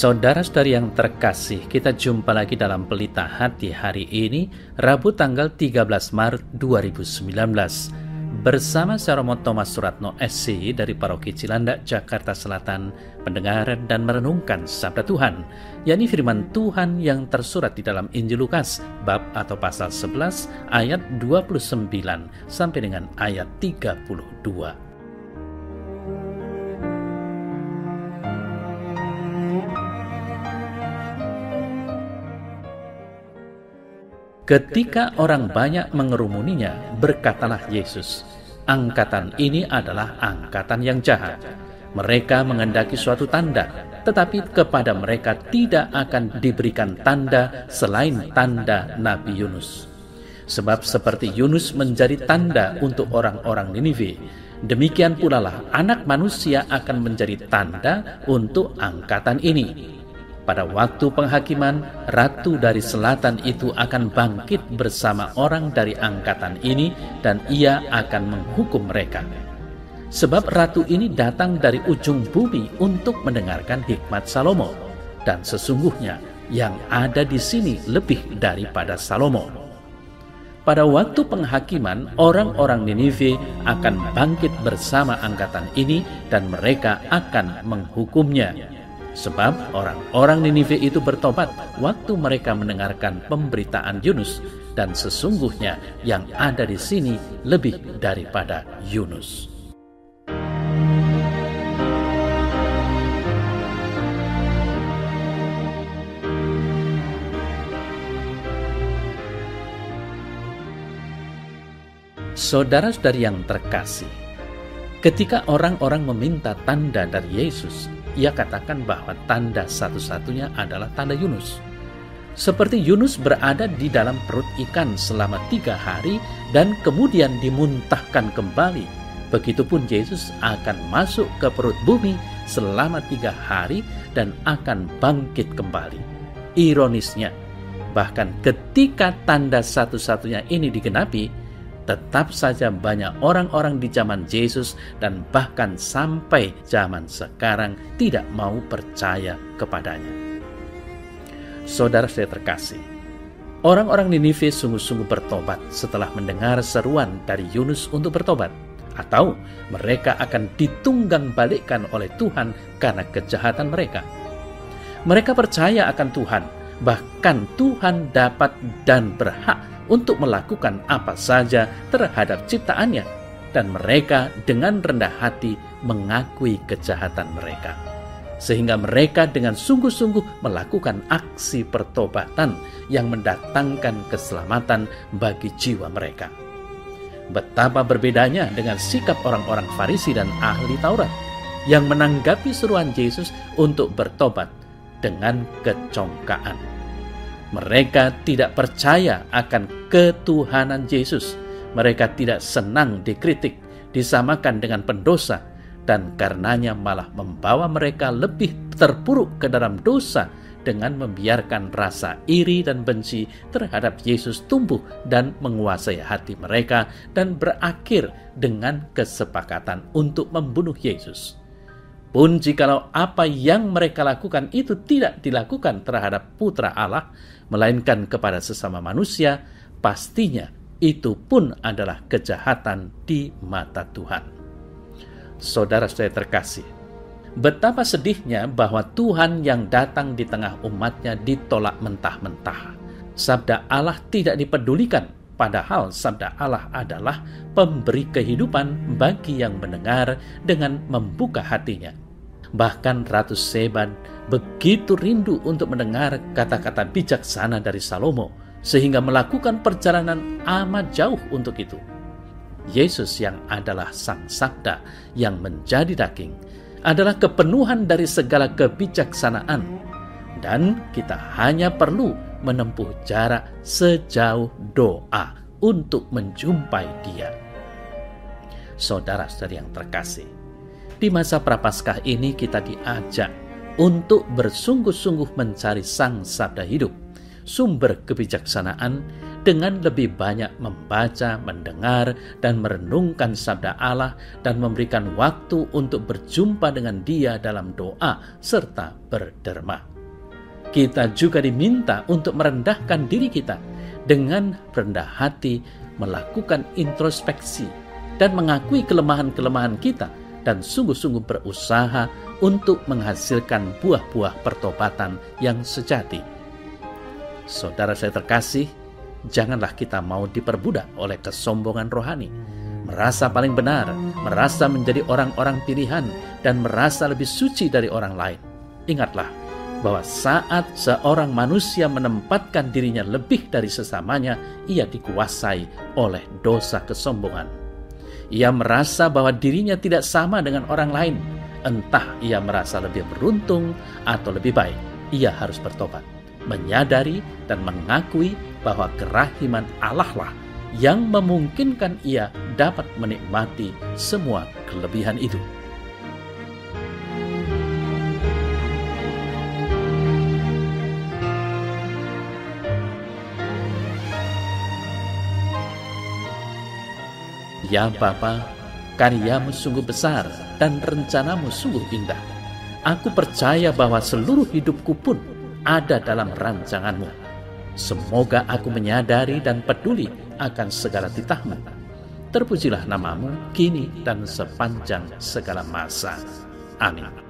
Saudara-saudari yang terkasih, kita jumpa lagi dalam Pelita Hati hari ini, Rabu tanggal 13 Maret 2019. Bersama saya Romo Thomas Suratno SC dari Paroki Cilandak, Jakarta Selatan, mendengar dan merenungkan Sabda Tuhan, yakni firman Tuhan yang tersurat di dalam Injil Lukas, bab atau pasal 11, ayat 29 sampai dengan ayat 32. Ketika orang banyak mengerumuninya, berkatalah Yesus, "Angkatan ini adalah angkatan yang jahat. Mereka menghendaki suatu tanda, tetapi kepada mereka tidak akan diberikan tanda selain tanda Nabi Yunus. Sebab seperti Yunus menjadi tanda untuk orang-orang Niniwe, demikian pula lah Anak Manusia akan menjadi tanda untuk angkatan ini. Pada waktu penghakiman, ratu dari selatan itu akan bangkit bersama orang dari angkatan ini dan ia akan menghukum mereka. Sebab ratu ini datang dari ujung bumi untuk mendengarkan hikmat Salomo, dan sesungguhnya yang ada di sini lebih daripada Salomo. Pada waktu penghakiman, orang-orang Niniwe akan bangkit bersama angkatan ini dan mereka akan menghukumnya. Sebab orang-orang Niniwe itu bertobat waktu mereka mendengarkan pemberitaan Yunus, dan sesungguhnya yang ada di sini lebih daripada Yunus." Saudara-saudari yang terkasih, ketika orang-orang meminta tanda dari Yesus, ia katakan bahwa tanda satu-satunya adalah tanda Yunus. Seperti Yunus berada di dalam perut ikan selama 3 hari dan kemudian dimuntahkan kembali, begitupun Yesus akan masuk ke perut bumi selama 3 hari dan akan bangkit kembali. Ironisnya, bahkan ketika tanda satu-satunya ini digenapi, tetap saja banyak orang-orang di zaman Yesus dan bahkan sampai zaman sekarang tidak mau percaya kepadanya. Saudara-saudara terkasih, orang-orang Niniwe sungguh-sungguh bertobat setelah mendengar seruan dari Yunus untuk bertobat, atau mereka akan ditunggang balikkan oleh Tuhan karena kejahatan mereka. Mereka percaya akan Tuhan, bahkan Tuhan dapat dan berhak untuk melakukan apa saja terhadap ciptaannya, dan mereka dengan rendah hati mengakui kejahatan mereka, sehingga mereka dengan sungguh-sungguh melakukan aksi pertobatan yang mendatangkan keselamatan bagi jiwa mereka. Betapa berbedanya dengan sikap orang-orang Farisi dan ahli Taurat yang menanggapi seruan Yesus untuk bertobat dengan kecongkaan. Mereka tidak percaya akan ketuhanan Yesus. Mereka tidak senang dikritik, disamakan dengan pendosa, dan karenanya malah membawa mereka lebih terpuruk ke dalam dosa dengan membiarkan rasa iri dan benci terhadap Yesus tumbuh dan menguasai hati mereka dan berakhir dengan kesepakatan untuk membunuh Yesus. Pun jikalau apa yang mereka lakukan itu tidak dilakukan terhadap Putra Allah, melainkan kepada sesama manusia, pastinya itu pun adalah kejahatan di mata Tuhan. Saudara-saudara terkasih, betapa sedihnya bahwa Tuhan yang datang di tengah umatnya ditolak mentah-mentah. Sabda Allah tidak dipedulikan, padahal sabda Allah adalah pemberi kehidupan bagi yang mendengar dengan membuka hatinya. Bahkan Ratu Seba begitu rindu untuk mendengar kata-kata bijaksana dari Salomo, sehingga melakukan perjalanan amat jauh untuk itu. Yesus yang adalah Sang Sabda yang menjadi daging adalah kepenuhan dari segala kebijaksanaan, dan kita hanya perlu menempuh jarak sejauh doa untuk menjumpai Dia. Saudara-saudari yang terkasih, di masa Prapaskah ini kita diajak untuk bersungguh-sungguh mencari Sang Sabda hidup, sumber kebijaksanaan, dengan lebih banyak membaca, mendengar, dan merenungkan sabda Allah, dan memberikan waktu untuk berjumpa dengan Dia dalam doa serta berderma. kita juga diminta untuk merendahkan diri kita dengan rendah hati, melakukan introspeksi dan mengakui kelemahan-kelemahan kita dan sungguh-sungguh berusaha untuk menghasilkan buah-buah pertobatan yang sejati. Saudara saya terkasih, janganlah kita mau diperbudak oleh kesombongan rohani, merasa paling benar, merasa menjadi orang-orang pilihan, dan merasa lebih suci dari orang lain. Ingatlah bahwa saat seorang manusia menempatkan dirinya lebih dari sesamanya, ia dikuasai oleh dosa kesombongan. Ia merasa bahwa dirinya tidak sama dengan orang lain. Entah ia merasa lebih beruntung atau lebih baik, ia harus bertobat, menyadari dan mengakui bahwa kerahiman Allah lah yang memungkinkan ia dapat menikmati semua kelebihan itu. Ya Bapa, karyamu sungguh besar dan rencanamu sungguh indah. Aku percaya bahwa seluruh hidupku pun ada dalam rancanganmu. Semoga aku menyadari dan peduli akan segala titahmu. Terpujilah namamu kini dan sepanjang segala masa. Amin.